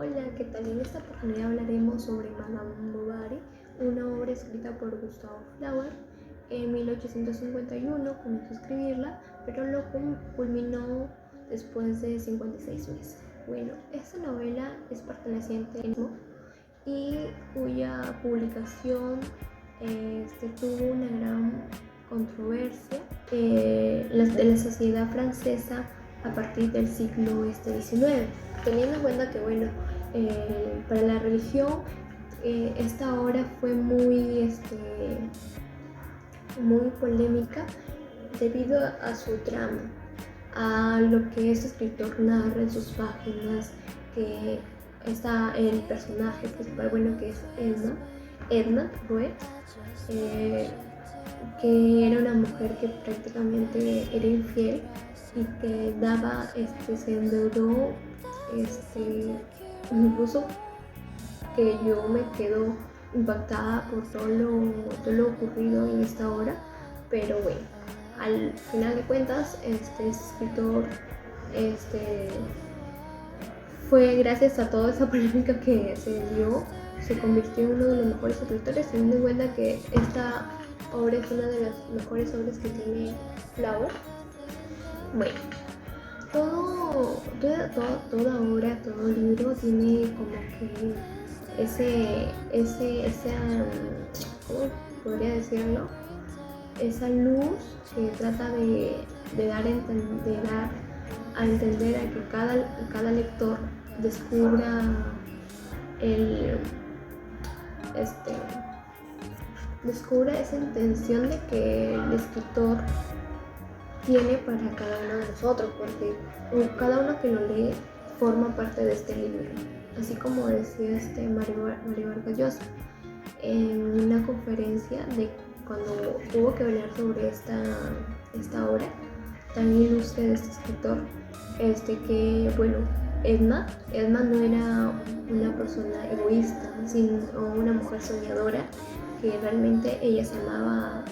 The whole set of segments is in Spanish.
Hola, ¿qué tal? En esta oportunidad hablaremos sobre Madame Bovary, una obra escrita por Gustave Flaubert en 1851. Comenzó a escribirla, pero lo culminó después de 56 meses. Bueno, esta novela es perteneciente al mismo y cuya publicación tuvo una gran controversia de la sociedad francesa a partir del siglo XIX, teniendo en cuenta que para la religión esta obra fue muy polémica debido a su trama, a lo que este escritor narra en sus páginas, que está el personaje principal, que es Edna Rouet, que era una mujer que prácticamente era infiel y que se endeudó, incluso que yo me quedo impactada por todo lo ocurrido en esta obra. Pero bueno, al final de cuentas este escritor fue, gracias a toda esa polémica que se dio, se convirtió en uno de los mejores escritores, teniendo en cuenta que esta obra es una de las mejores obras que tiene Flaubert. Bueno, toda obra, todo libro tiene como que ¿cómo podría decirlo? Esa luz que trata de dar a entender a que cada lector descubra descubra esa intención de que el escritor tiene para cada uno de nosotros, porque cada uno que lo lee forma parte de este libro. Así como decía Mario Vargas Llosa en una conferencia de cuando tuvo que hablar sobre esta obra tan ilustre de este escritor, que bueno, Edna no era una persona egoísta, sino una mujer soñadora, que realmente ella se amaba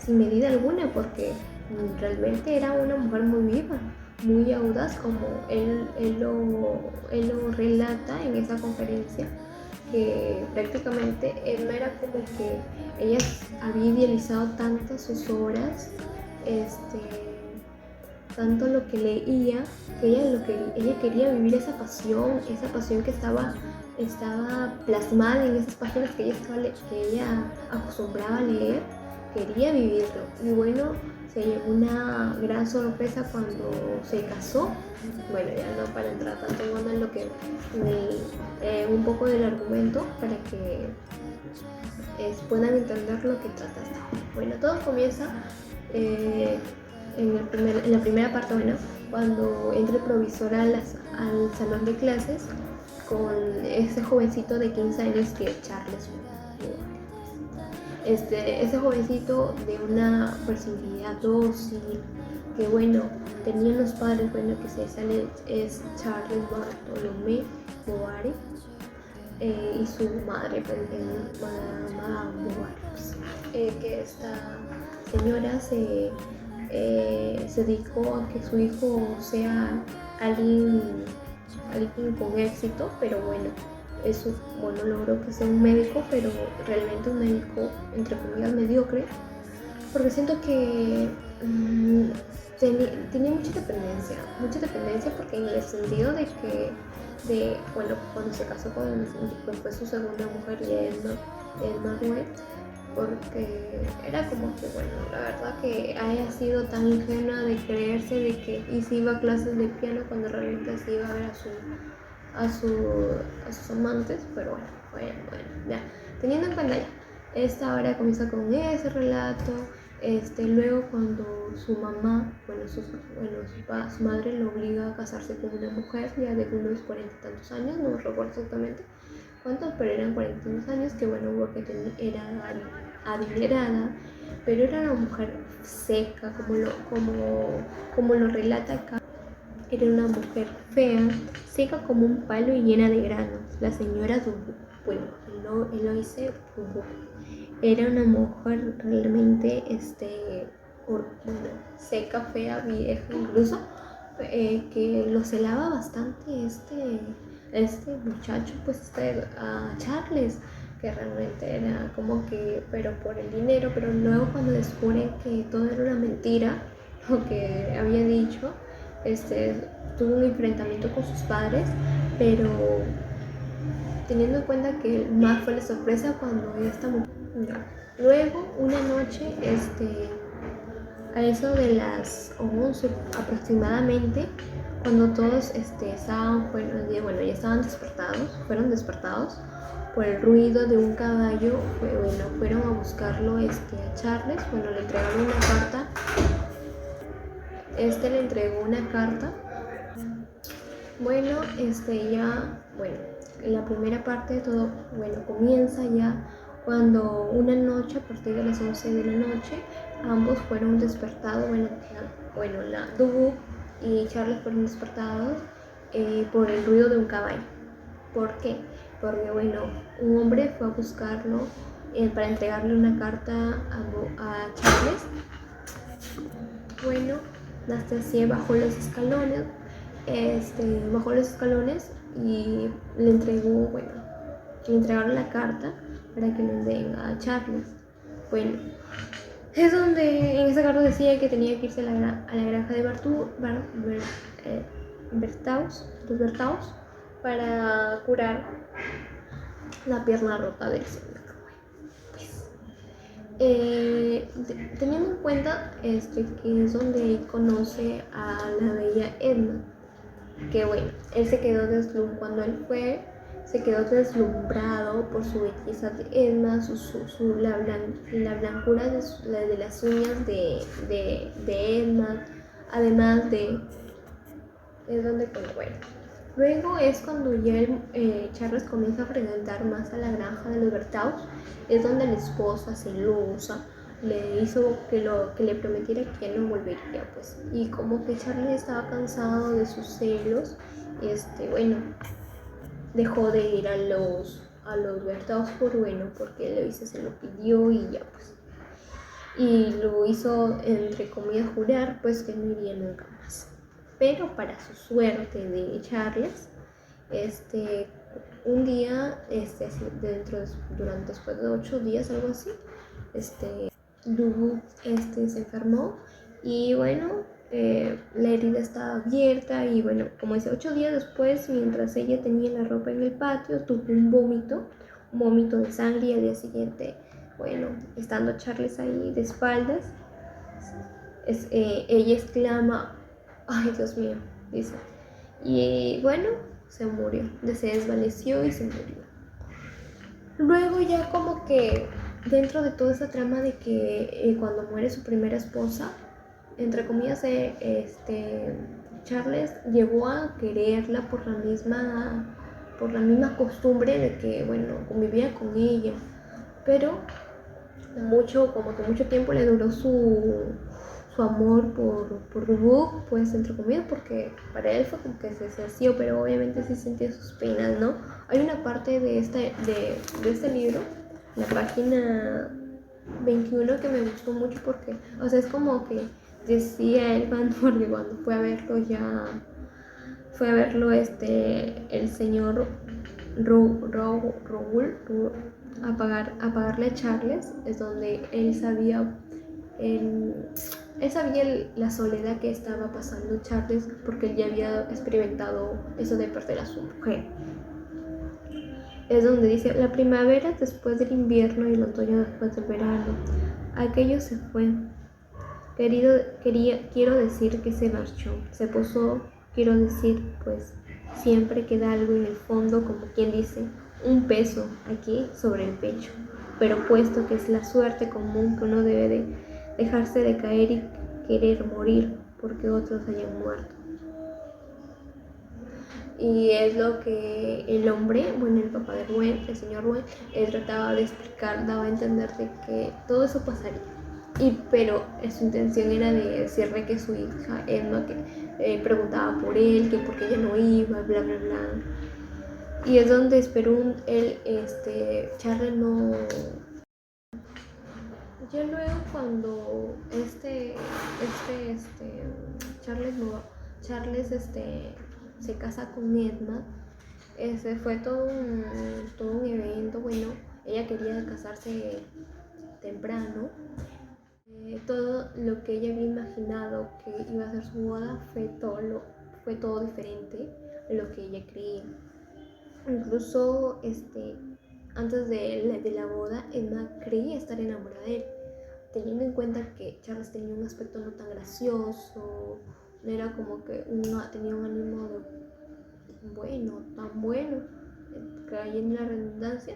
sin medida alguna, porque realmente era una mujer muy viva, muy audaz, como él lo relata en esa conferencia, que prácticamente Edna era como que ella había idealizado tanto sus obras, tanto lo que leía, que ella quería vivir esa pasión que estaba plasmada en esas páginas que ella acostumbraba a leer, quería vivirlo. Y bueno, se llevó una gran sorpresa cuando se casó. Bueno, ya no para entrar tanto en lo que un poco del argumento, para que puedan entender lo que trata esta obra. Bueno, todo comienza en la primera parte, cuando entra el profesor al salón de clases con ese jovencito de 15 años que es Charles. Ese jovencito de una personalidad dócil, que tenía unos padres, que es Charles Bartolomé Bovary, y su madre, Madame Bovary, que esta señora se dedicó a que su hijo sea alguien con éxito, pero eso logró que sea un médico, pero realmente un médico entre comillas mediocre, porque siento que tenía mucha dependencia, porque en el sentido de que cuando se casó fue su segunda mujer, Edna Rouet, porque era como que la verdad que haya sido tan ingenua de creerse de que y si iba a clases de piano cuando realmente se iba a ver a sus amantes. Pero ya teniendo en cuenta, esta obra comienza con ese relato. Luego cuando su mamá, su madre lo obliga a casarse con una mujer ya de unos 40 y tantos años, no recuerdo exactamente cuántos, pero eran 40 y tantos años, que porque era adinerada, pero era una mujer seca, como lo relata acá. Era una mujer fea, seca como un palo y llena de granos, la señora Dubuc. Eloise Dubuc era una mujer realmente seca, fea, vieja incluso, que lo celaba bastante este muchacho, pues a Charles, que realmente era como que, pero por el dinero, pero luego cuando descubren que todo era una mentira, lo que había dicho, tuvo un enfrentamiento con sus padres, pero teniendo en cuenta que más fue la sorpresa cuando esta mujer... Luego, una noche, a eso de las 11 aproximadamente, cuando todos estaban, bueno, ya estaban despertados, fueron despertados por el ruido de un caballo, fueron a buscarlo a Charles, le entregaron una carta, le entregó una carta, bueno, la primera parte de todo, comienza ya cuando una noche, a partir de las 11 de la noche, ambos fueron despertados, la Dubu y Charles fueron despertados por el ruido de un caballo. ¿Por qué? Porque, un hombre fue a buscarlo para entregarle una carta a Charles. Nastasia bajó los escalones, y le entregaron la carta para que le den a Charles. Es donde en esa carta decía que tenía que irse a la granja de los Bertaus, para curar la pierna rota del señor. Teniendo en cuenta que es donde él conoce a la bella Edna, que él se quedó cuando él fue, se quedó deslumbrado por su belleza de Edna, la blancura de las uñas de Edna, además de... Es donde, luego es cuando ya Charles comienza a frecuentar más a la granja de los Bertaus, es donde la esposa celosa le hizo que le prometiera que ya no volvería, pues. Y como que Charles estaba cansado de sus celos, dejó de ir a los Bertaus porque Eloisa se lo pidió y ya, pues. Y lo hizo, entre comillas, jurar, pues, que no iría nunca más. Pero para su suerte de Charles, un día, después de 8 días, algo así, Dubu se enfermó y la herida estaba abierta y como dice, 8 días después, mientras ella tenía la ropa en el patio, tuvo un vómito de sangre y al día siguiente, estando Charles ahí de espaldas, ella exclama: "Ay, Dios mío", dice, y se murió, se desvaneció y se murió. Luego ya como que dentro de toda esa trama de que cuando muere su primera esposa, entre comillas, Charles llegó a quererla por la misma costumbre de que, convivía con ella, pero mucho tiempo le duró su amor por Dubu, pues entre comillas, porque para él fue como que se sació, pero obviamente sí sentía sus penas, ¿no? Hay una parte de este libro, la página 21, que me gustó mucho porque, es como que decía él porque cuando fue a verlo el señor Raúl a pagarle a Charles, es donde él sabía la soledad que estaba pasando Charles, porque él ya había experimentado eso de perder a su mujer. Es donde dice: la primavera después del invierno y el otoño después del verano, aquello se fue. Quiero decir que se marchó, se posó, quiero decir, pues siempre queda algo en el fondo, como quien dice, un peso aquí sobre el pecho, pero puesto que es la suerte común que uno debe de dejarse de caer y querer morir porque otros hayan muerto. Y es lo que el hombre, el papá de Ruen, el señor Ruen, trataba de explicar, daba a entender de que todo eso pasaría. Pero su intención era de decirle que su hija Edna, que preguntaba por él, que por qué ella no iba, bla bla bla. Y es donde esperó Charles no... Ya luego cuando Charles Charles se casa con Edna, ese fue todo un evento. Bueno, ella quería casarse temprano. Todo lo que ella había imaginado que iba a ser su boda fue todo diferente a lo que ella creía. Incluso antes de la boda, Edna creía estar enamorada de él, teniendo en cuenta que Charles tenía un aspecto no tan gracioso, no era como que tenía un ánimo tan bueno, cayendo en la redundancia.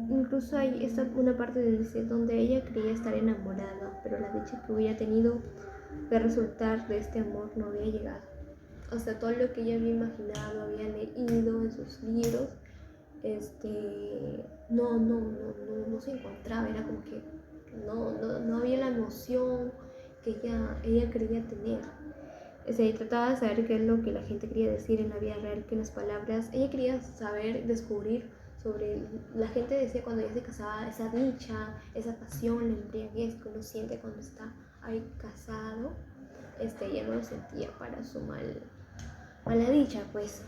Incluso hay una parte del dice donde ella creía estar enamorada, pero la dicha que hubiera tenido de resultar de este amor no había llegado. O sea, todo lo que ella había imaginado, había leído en sus libros, no se encontraba. Era como que no había la emoción que ella quería tener. Trataba de saber qué es lo que la gente quería decir en la vida real, que las palabras, ella quería saber, descubrir sobre, la gente decía cuando ella se casaba, esa dicha, esa pasión, la embriaguez que uno siente cuando está ahí casado, ella no lo sentía para su mala dicha, pues.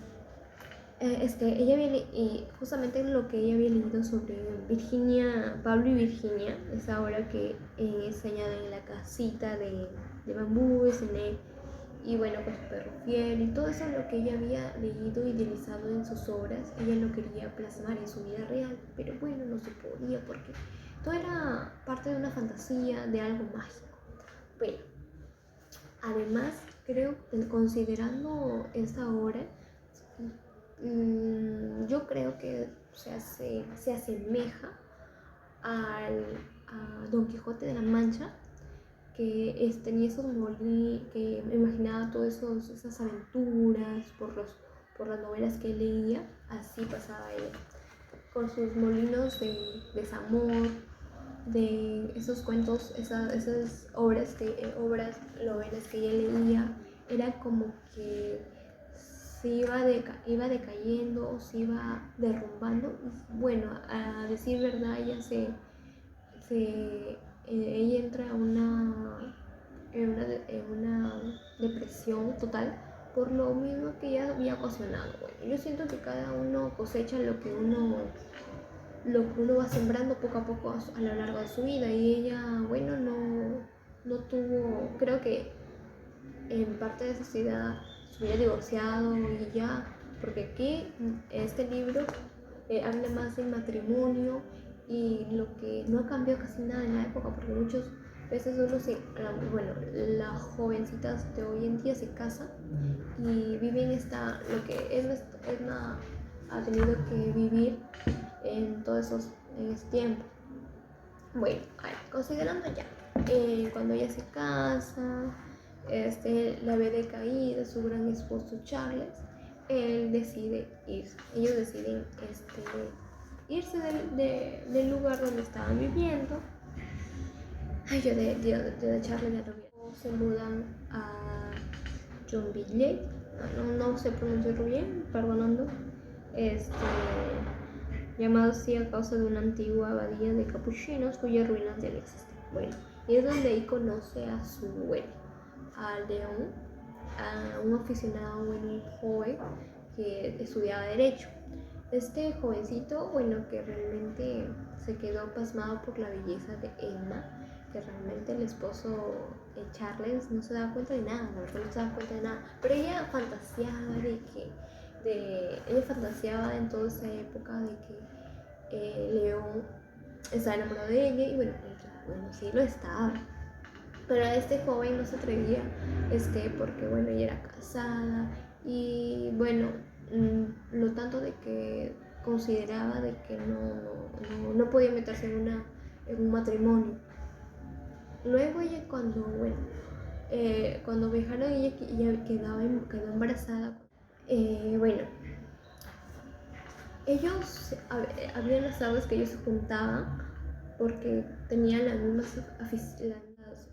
Ella y justamente lo que ella había leído sobre Virginia, Pablo y Virginia, esa obra que se añade en la casita de bambú, y bueno, pues su perro fiel y todo eso, lo que ella había leído y idealizado en sus obras, ella lo quería plasmar en su vida real, pero bueno, no se podía porque todo era parte de una fantasía, de algo mágico. Bueno, además creo, considerando esta obra, yo creo que se asemeja a Don Quijote de la Mancha, que tenía esos que me imaginaba todas esas aventuras por las novelas que leía. Así pasaba él, con sus molinos de desamor, de esos cuentos, esas novelas que ella leía. Era como que se iba decayendo, se iba derrumbando. Bueno, a decir verdad, ella entra en una depresión total por lo mismo que ella había ocasionado. Bueno, yo siento que cada uno cosecha lo que uno va sembrando poco a poco a lo largo de su vida, y ella, bueno, no tuvo, creo que en parte de su vida se hubiera divorciado y ya, porque aquí este libro habla más del matrimonio y lo que no ha cambiado casi nada en la época, porque muchas veces las jovencitas de hoy en día se casan y viven lo que Edna ha tenido que vivir en en ese tiempo. Bueno, considerando ya, cuando ella se casa, la ve decaída, su gran esposo Charles, él decide irse. Ellos deciden irse del lugar donde estaban viviendo. Ay, yo de Charles ya lo vi. Se mudan a Joinville, no sé pronunciarlo bien, perdonando, llamado así a causa de una antigua abadía de capuchinos cuyas ruinas ya no existen. Bueno, y es donde ahí conoce a su abuelo, a León, a un aficionado, un joven que estudiaba Derecho. Este jovencito, bueno, que realmente se quedó pasmado por la belleza de Emma, que realmente el esposo Charles no se daba cuenta de nada, la verdad no se daba cuenta de nada, pero ella fantaseaba en toda esa época de que León estaba enamorado de ella, y bueno, sí lo estaba, pero este joven no se atrevía, porque bueno, ella era casada y bueno, lo tanto de que consideraba de que no podía meterse en un matrimonio. Luego ella cuando viajaron, ella quedó embarazada. Bueno, habían las aguas que ellos se juntaban porque tenían las mismas aficiones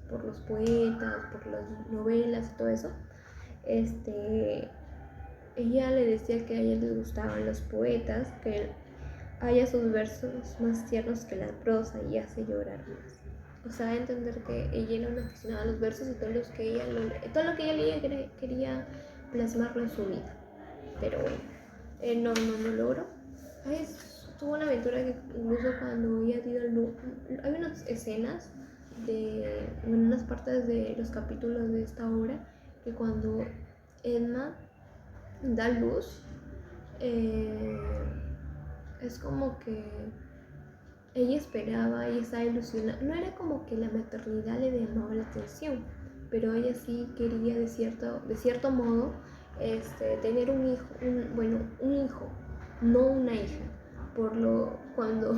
por los poetas, por las novelas y todo eso. Ella le decía que a ella les gustaban los poetas, que haya sus versos más tiernos que la prosa y hace llorar más. o sea, a entender que ella era una aficionada a los versos y todo lo que ella leía quería plasmarlo en su vida. Pero bueno, no logró. Tuvo una aventura que incluso cuando ella dio luz, hay unas escenas en unas partes de los capítulos de esta obra que cuando Edna da luz, es como que ella esperaba y estaba ilusionada. No era como que la maternidad le llamaba la atención, pero ella sí quería de cierto modo tener un hijo, un hijo, no una hija. Cuando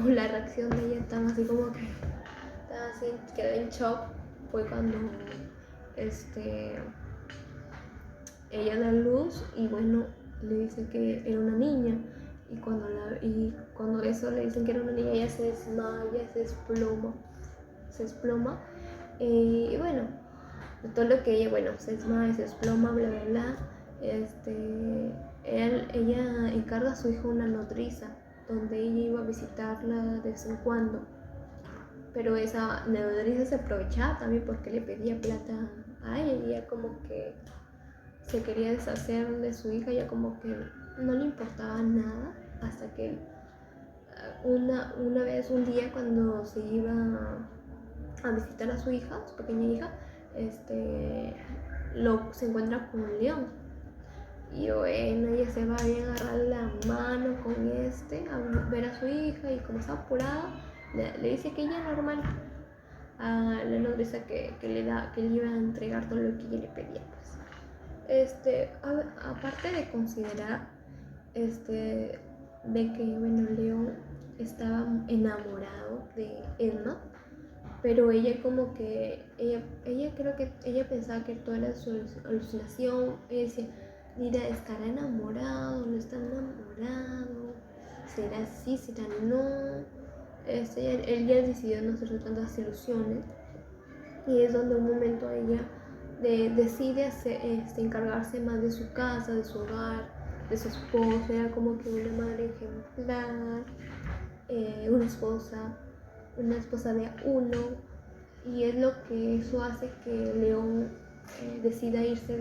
la reacción de ella estaba así como que quedó en shock, fue cuando ella da luz y bueno, le dice que era una niña. Y cuando eso le dicen que era una niña, ella se desmaya, se desploma. Y bueno, todo lo que ella, se desmaya, se desploma, bla, bla, bla. Ella encarga a su hija una nodriza, donde ella iba a visitarla de vez en cuando. Pero esa nodriza se aprovechaba también porque le pedía plata a ella y ella como que se quería deshacer de su hija, ya como que no le importaba nada, hasta que un día cuando se iba a visitar a su hija, su pequeña hija, se encuentra con un león. Y bueno, ella se va a agarrar la mano con a ver a su hija, y como está apurada, le dice que ella es normal a la nodriza que le iba a entregar todo lo que ella le pedía, pues. Aparte de considerar de que León estaba enamorado de Edna, pero ella como que ella creo que ella pensaba que todo era su alucinación. Ella decía, mira, ¿estará enamorado? ¿No está enamorado? ¿Será sí? ¿Será no? Él ya decidió no hacerse tantas ilusiones, y es donde un momento ella decide encargarse más de su casa, de su hogar, de su esposa. Era como que una madre ejemplar, una esposa de uno, y es lo que eso hace que León decida irse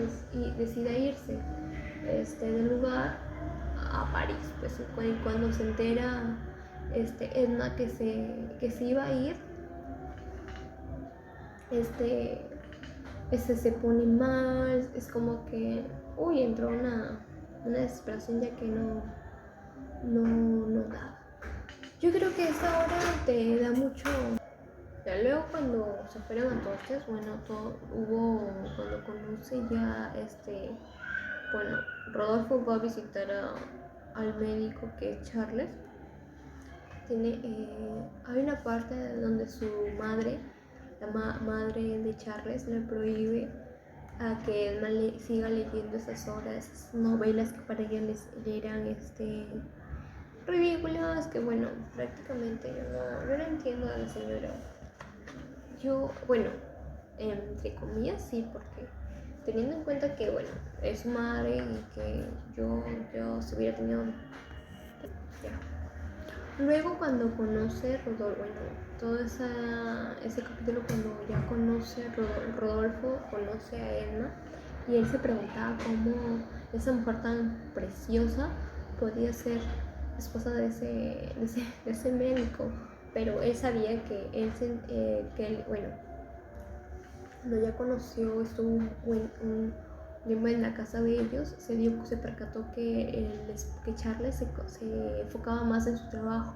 del lugar a París. Pues cuando se entera Edna que se iba a ir, se pone mal, es como que entró una desesperación, ya que no daba. Yo creo que esa hora te da mucho. Ya luego cuando se fueron entonces, cuando conoce ya Rodolfo va a visitar al médico, que es Charles. Hay una parte donde su madre, la madre de Charles, le prohíbe a que él siga leyendo esas horas, esas novelas que para ella le eran ridículas, que prácticamente yo no entiendo a la señora. Entre comillas sí, porque teniendo en cuenta que es su madre y que yo se hubiera tenido ya. Luego cuando conoce Rodolfo, todo ese capítulo, cuando ya conoce Rodolfo, conoce a Edna, y él se preguntaba cómo esa mujer tan preciosa podía ser esposa de ese médico. Pero él sabía que cuando ya conoció, estuvo un tiempo en la casa de ellos, se percató que Charles se enfocaba más en su trabajo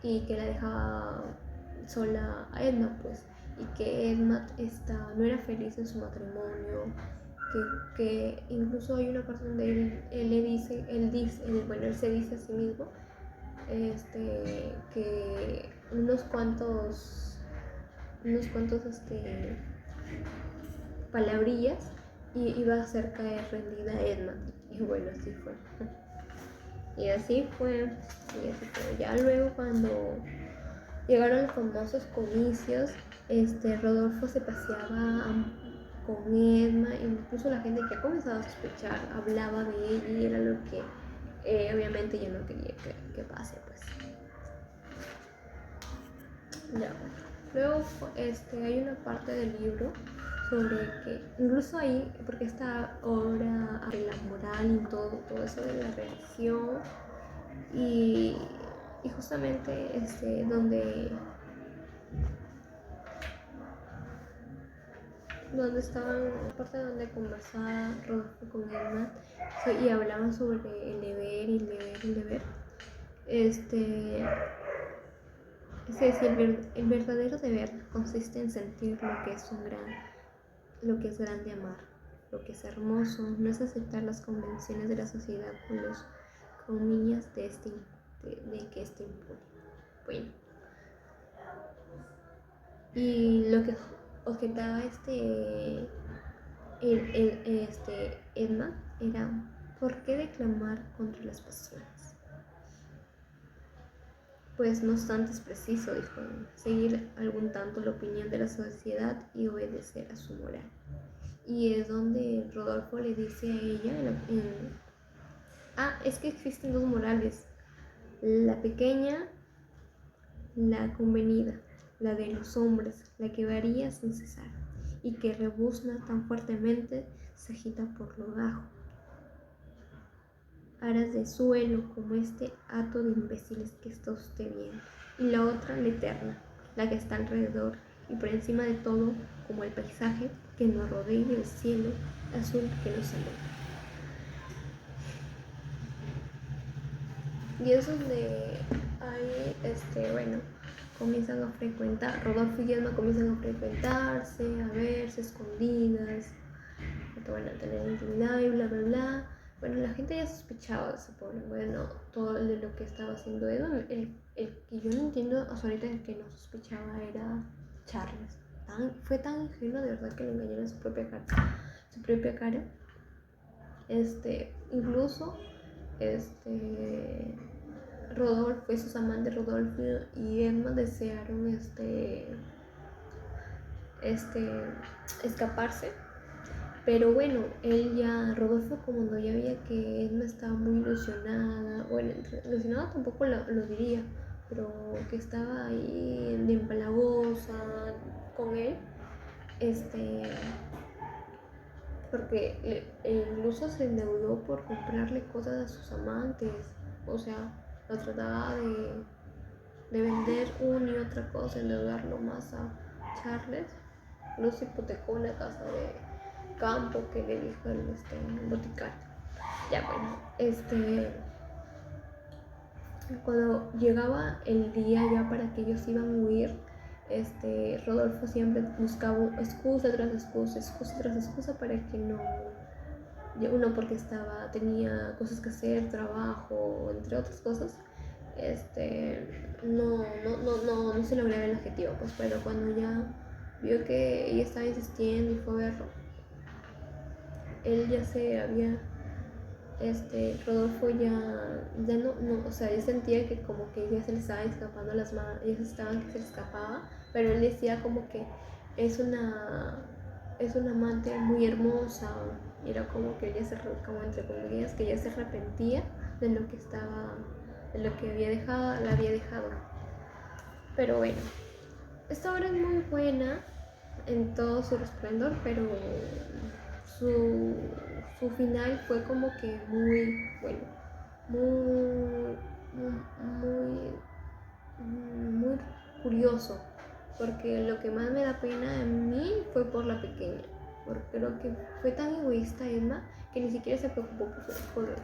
y que la dejaba sola a Edna, pues, y que Edna no era feliz en su matrimonio, que incluso hay una parte donde él se dice a sí mismo que unos cuantos palabrillas y iba a hacer caer rendida a Edna. Y así fue. Y así fue. Ya luego, cuando llegaron los famosos comicios, Rodolfo se paseaba con Edna, incluso la gente que comenzaba a sospechar hablaba de ella, y era lo que obviamente yo no quería que pase, pues. Ya. Luego hay una parte del libro sobre que, incluso ahí, porque esta obra de la moral y todo eso de la religión, y, y justamente donde estaban, la parte donde conversaba Rodolfo con Edna y hablaban sobre el deber y el deber y el deber. Es decir, el verdadero deber consiste en sentir lo que es grande amar, lo que es hermoso, no es aceptar las convenciones de la sociedad con niñas de que este impone. Bueno, y lo que objetaba Edna era: ¿por qué declamar contra las pasiones? Pues no obstante es preciso, dijo, seguir algún tanto la opinión de la sociedad y obedecer a su moral. Y es donde Rodolfo le dice a ella, es que existen dos morales, la pequeña, la convenida, la de los hombres, la que varía sin cesar, y que rebuzna tan fuertemente, se agita por lo bajo, aras de suelo como este hato de imbéciles que está usted viendo, y la otra, la eterna, la que está alrededor y por encima de todo, como el paisaje que nos rodea y el cielo azul que nos saluda. Y es donde ahí, comienzan a frecuentar, Rodolfo y Edna comienzan a frecuentarse, a verse escondidas, que van a tener intimidad y bla bla bla. Bueno, la gente ya sospechaba de ese pobre, bueno, todo de lo que estaba haciendo Edna. El que yo no entiendo hasta ahorita, el que no sospechaba era Charles. Fue tan ingenuo de verdad que le engañaron a su propia cara. Incluso Rodolfo y sus amantes Rodolfo y Edna desearon escaparse, pero bueno, Rodolfo, como no ya veía que Edna estaba muy ilusionada, bueno, ilusionada tampoco lo diría, pero que estaba ahí de empalagosa con él, porque incluso se endeudó por comprarle cosas a sus amantes, o sea, lo trataba de vender una y otra cosa, endeudarlo más a Charles. Incluso hipotecó una casa de campo que le dijo el boticario. Ya bueno, cuando llegaba el día ya para que ellos iban a huir, Rodolfo siempre buscaba excusa tras excusa para que no. Uno, porque tenía cosas que hacer, trabajo, entre otras cosas, no se lograba el objetivo, pues. Pero cuando ya vio que ella estaba insistiendo y fue a verlo, él ya se había, Rodolfo ya no, o sea, él sentía que como que ya se le estaban escapando las manos, ellos estaban que se le escapaba, pero él decía como que es una amante muy hermosa, y era como que ella como entre comillas, que ella se arrepentía de lo que la había dejado. Pero bueno, esta obra es muy buena en todo su resplandor, pero su final fue como que muy bueno, muy curioso, porque lo que más me da pena a mí fue por la pequeña, porque creo que fue tan egoísta Edna que ni siquiera se preocupó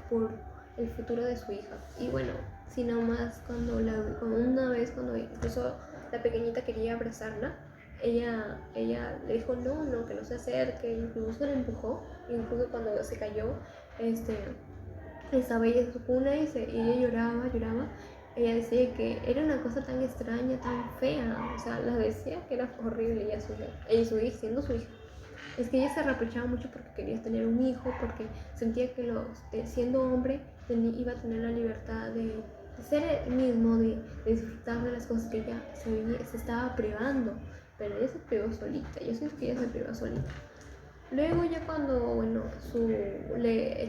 por el futuro de su hija. Y bueno, sino más cuando una vez cuando incluso la pequeñita quería abrazarla, ella le dijo no, que no se acerque, incluso la empujó, incluso cuando se cayó, estaba ella en su cuna y ella lloraba. Ella decía que era una cosa tan extraña, tan fea, o sea, la decía que era horrible. Ella su hija, siendo su hija, es que ella se reprochaba mucho porque quería tener un hijo, porque sentía que siendo hombre iba a tener la libertad de ser el mismo, de disfrutar de las cosas que ella se estaba privando, pero ella se privó solita. Yo siento que ella se privó solita. Luego ya cuando, bueno,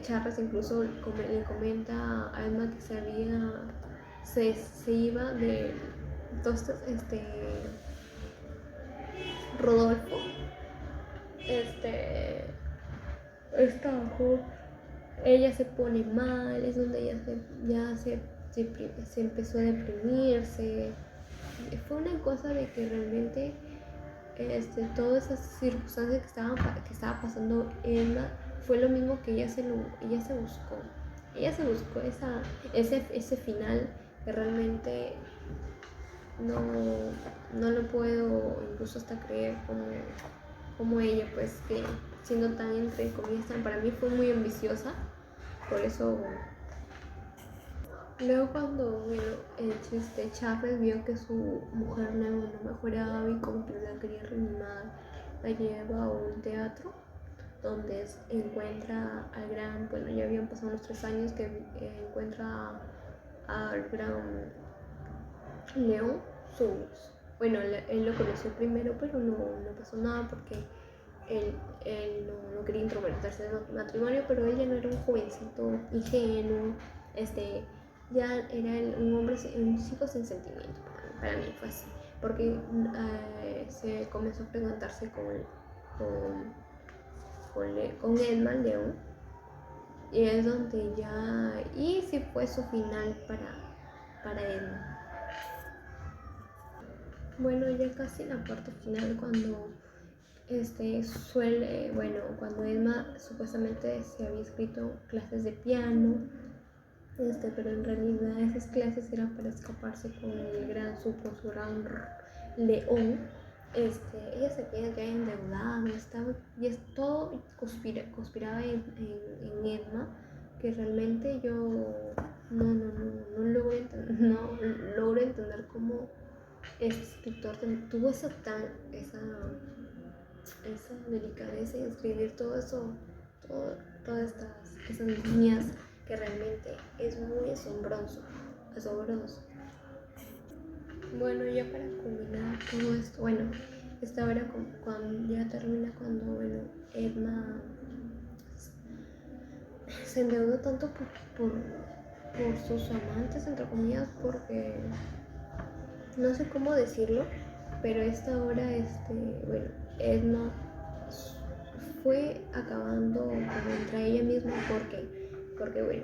Charles incluso le comenta a Emma que se iba de entonces, Rodolfo, esta ella se pone mal, es donde se empezó a deprimirse. Fue una cosa de que realmente todas esas circunstancias que estaba pasando Emma fue lo mismo que ella se buscó. Ella se buscó ese final que realmente no lo puedo incluso hasta creer como ella, pues que siendo tan entre comillas, para mí fue muy ambiciosa, por eso. Luego cuando Charles vio que su mujer no mejoraba y como que la quería reanimar, la lleva a un teatro donde encuentra al gran, bueno, ya habían pasado unos 3 años que encuentra al gran León. Bueno, él lo conoció primero, pero no pasó nada porque él no quería intrometerse en el matrimonio, pero ella no era un jovencito ingenuo, ya era un hombre, un chico sin sentimiento. Para mí fue así, porque se comenzó a preguntarse con Edmund León, y es donde y sí fue su final para Edmund. Bueno, ya casi en la parte final, cuando cuando Emma supuestamente se había escrito clases de piano, pero en realidad esas clases eran para escaparse con su gran León. Ella se veía ya endeudada, y todo conspiraba en Emma, que realmente yo no logro entender cómo este escritor tuvo esa delicadeza en escribir todo eso, todas esas líneas, que realmente es muy asombroso. Bueno, ya para culminar todo esto, bueno, esta hora cuando ya termina, cuando Edna se endeudó tanto por sus amantes, entre comillas, porque no sé cómo decirlo, pero esta hora, Edna fue acabando contra ella misma, porque bueno,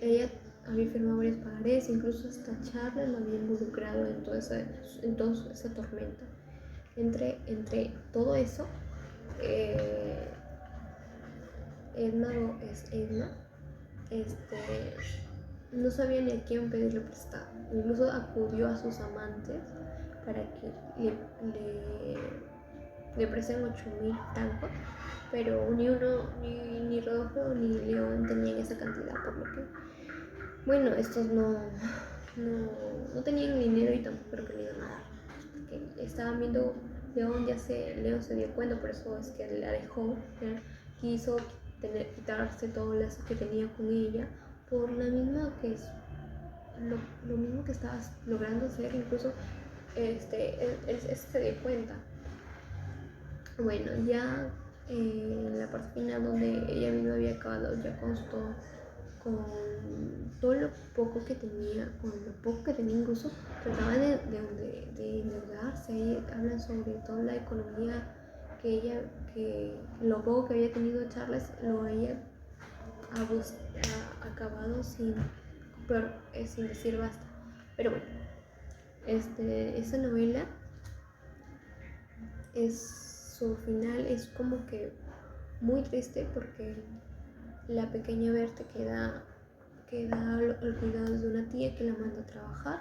ella había firmado varios pagarés, incluso hasta Charles lo había involucrado en toda esa tormenta. Entre todo eso, Edna no sabía ni a quién pedirle prestado. Incluso acudió a sus amantes para que le presten 8,000 francos, pero ni Rodolfo ni León tenían esa cantidad, por lo que, bueno, estos no tenían dinero y tampoco creo que le iban a dar, porque estaban viendo. León se dio cuenta, por eso es que la dejó. Quiso quitarse todo el lazo que tenía con ella, por la misma que es lo mismo que estaba logrando hacer. Incluso él se dio cuenta. Bueno, ya en la parte final, donde ella misma había acabado ya con todo lo poco que tenía, incluso trataba de endeudarse. Ahí hablan sobre toda la economía que lo poco que había tenido Charles lo había acabado sin decir basta. Pero bueno, esa novela, su final es como que muy triste, porque la pequeña Berta queda al cuidado de una tía que la manda a trabajar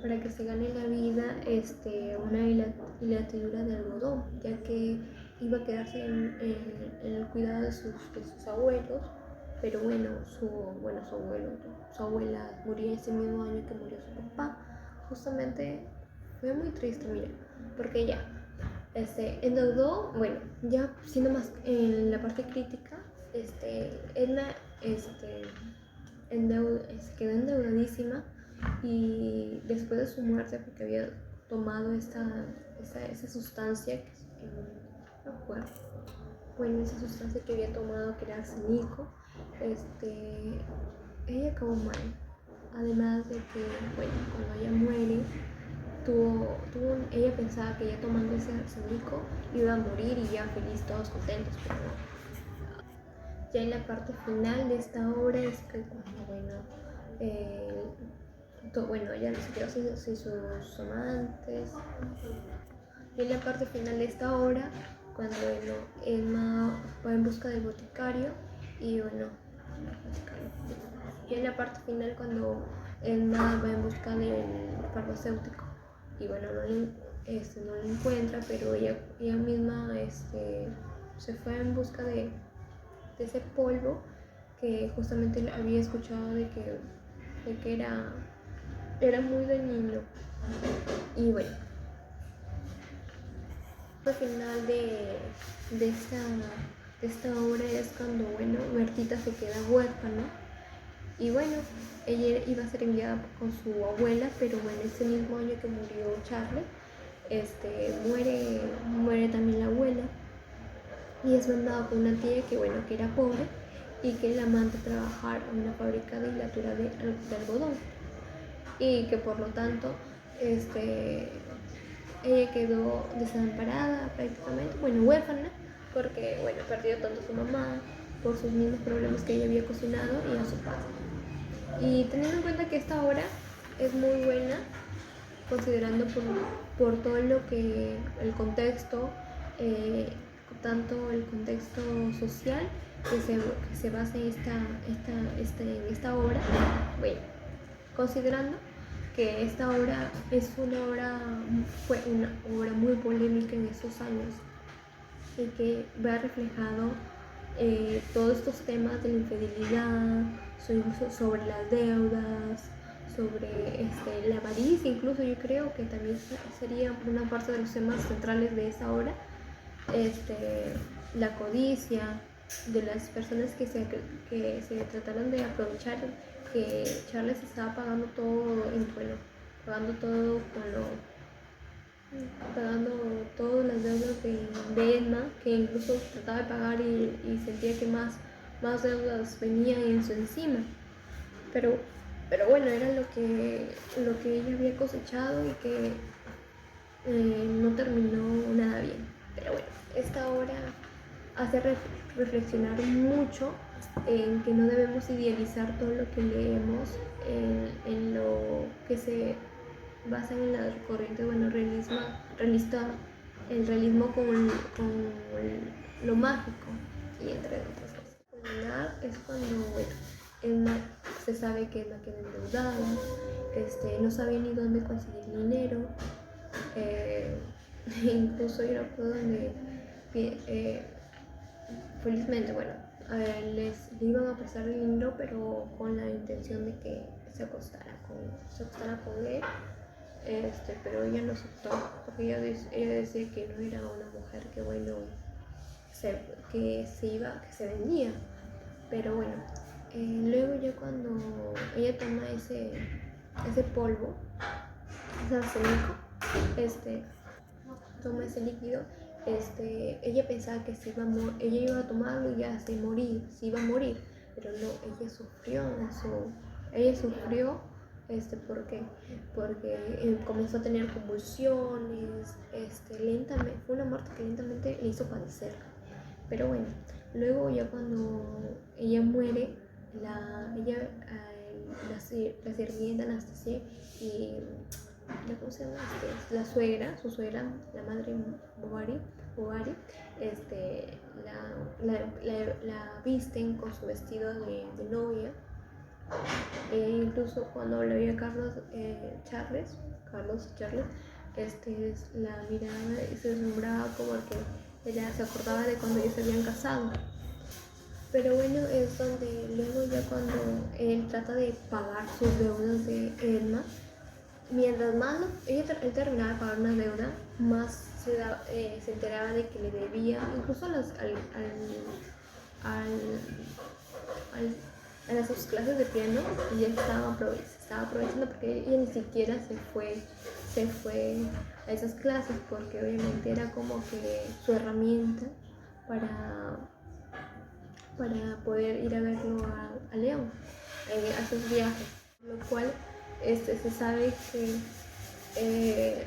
para que se gane la vida una hilatidura de algodón, ya que iba a quedarse en el cuidado de sus abuelos. Pero bueno, su abuela murió ese mismo año que murió su papá. Justamente fue muy triste, mira, porque ya endeudó. Bueno, ya siendo más en la parte crítica, Edna quedó endeudadísima, y después de su muerte, porque había tomado esa sustancia no recuerdo, bueno, esa sustancia que había tomado, que era arsénico, ella acabó mal. Además de que, bueno, cuando ella muere, ella pensaba que ya tomando ese arsenico iba a morir y ya feliz, todos contentos, pero no. Ya en la parte final de esta obra es que cuando, bueno, ella se quedó sin sus amantes. Y en la parte final de esta obra, cuando Emma va en busca del boticario y y en la parte final cuando Emma va en busca del farmacéutico y bueno, no lo encuentra, pero ella misma se fue en busca de ese polvo que justamente había escuchado de que era muy dañino. Y bueno, al final de esta obra es cuando, bueno, Bertita se queda huérfana y bueno, ella iba a ser enviada con su abuela, pero bueno, ese mismo año que murió Charlie, muere también la abuela y es mandado con una tía que, bueno, que era pobre y que la manda a trabajar en una fábrica de hilatura de algodón y que por lo tanto ella quedó desamparada prácticamente, bueno, huérfana, porque bueno, perdió tanto a su mamá por sus mismos problemas que ella había cocinado y a su padre. Y teniendo en cuenta que esta obra es muy buena, considerando por todo lo que el contexto, tanto el contexto social que se basa en esta obra, bueno, considerando que esta obra fue una obra muy polémica en esos años y que vea reflejado todos estos temas de la infidelidad, sobre las deudas, sobre la avaricia, incluso yo creo que también sería una parte de los temas centrales de esa obra, la codicia de las personas que se trataron de aprovechar que Charles estaba pagando todo, pagando todo pagando todas las deudas de Edna, que incluso trataba de pagar y sentía que más deudas venían en su encima. Pero bueno, era lo que ella había cosechado y que no terminó nada bien. Pero bueno, esta obra hace reflexionar mucho en que no debemos idealizar todo lo que leemos, en lo que se basan en la corriente, bueno, el realismo con lo mágico y entre otras cosas. Culminar es cuando, bueno, Emma se sabe que Emma queda endeudada, no sabe ni dónde conseguir dinero, incluso yo recuerdo donde felizmente, bueno, le iban a prestar el dinero, pero con la intención de que se acostara con él. Pero ella no aceptó porque ella decía que no era una mujer que, bueno, que se vendía. Pero bueno, luego ya cuando ella toma ese polvo, ese arsenico, toma ese líquido, ella pensaba que ella iba a tomarlo y ya se iba a morir, pero no, ella sufrió. ¿Por qué? Porque comenzó a tener convulsiones, lentamente, fue una muerte que lentamente le hizo padecer. Pero bueno, luego ya cuando ella muere, la sirvienta Anastasia y ¿cómo se llama? Su suegra, la madre Bovary, la visten con su vestido de novia. Incluso cuando la veía Charles, la miraba y se asombraba como que ella se acordaba de cuando ellos se habían casado. Pero bueno, es donde luego ya cuando él trata de pagar sus deudas de Edna, mientras más él terminaba de pagar una deuda, más se enteraba de que le debía, incluso a las sus clases de piano, y ella estaba aprovechando porque ella ni siquiera se fue a esas clases porque obviamente era como que su herramienta para poder ir a verlo a León, a sus viajes, lo cual se sabe eh,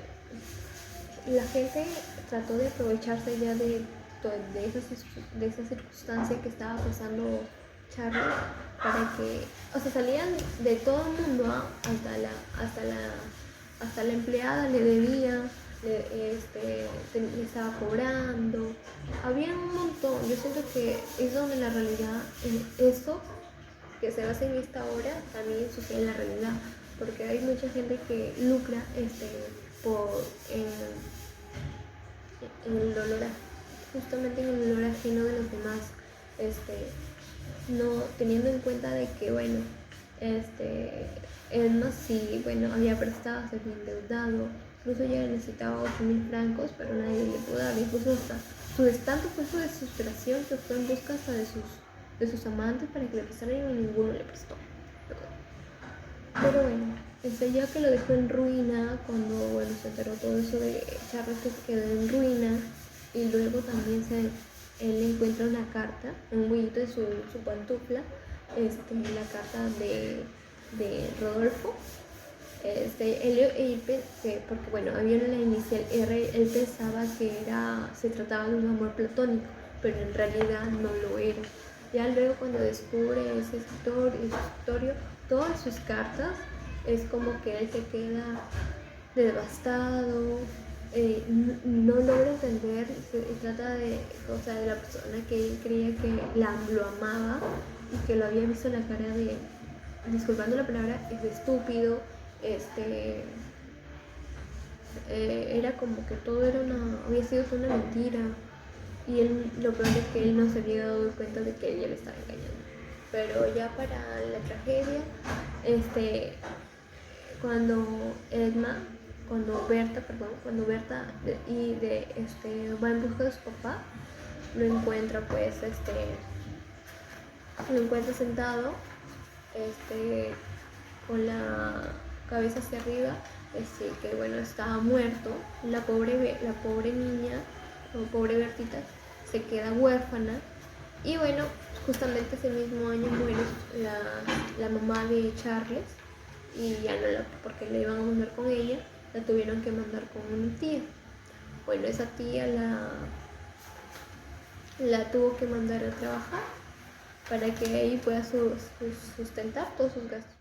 la gente trató de aprovecharse ya de esa circunstancia que estaba pasando Charlie para que, o sea, salían de todo el mundo, ¿ah? Hasta la empleada le debía, le estaba cobrando, había un montón. Yo siento que es donde la realidad, esto que se basa en esta obra también sucede en la realidad, porque hay mucha gente que lucra por en el dolor, justamente en el dolor ajeno de los demás, no teniendo en cuenta de que, bueno, Edna sí, bueno, había prestado, se había endeudado, incluso ella necesitaba 8.000 francos, pero nadie le pudo dar, incluso hasta tanto fue su desesperación que fue en busca hasta de sus amantes para que le prestaran y ninguno le prestó. Pero bueno, ya que lo dejó en ruina, cuando bueno, se enteró todo eso de Charles, que se quedó en ruina, y luego también él encuentra una carta, un huellito de su pantufla, la carta de Rodolfo. Porque bueno, había la inicial R, él pensaba que se trataba de un amor platónico, pero en realidad no lo era. Ya luego cuando descubre ese escritorio, todas sus cartas, es como que él se queda devastado, no logra entender, se trata de, o sea, de la persona que él creía que lo amaba y que lo había visto en la cara de, disculpando la palabra, es de estúpido, era como que todo había sido una mentira, y lo peor es que él no se había dado cuenta de que ella le estaba engañando. Pero ya para la tragedia, cuando cuando Berta va en busca de su papá, lo encuentra lo encuentra sentado, con la cabeza hacia arriba, que bueno, estaba muerto. La pobre niña, o pobre Bertita, se queda huérfana. Y bueno, justamente ese mismo año muere la mamá de Charles, y ya no porque la iban a mandar con ella, la tuvieron que mandar con una tía. Bueno, esa tía la tuvo que mandar a trabajar para que ahí pueda sustentar todos sus gastos.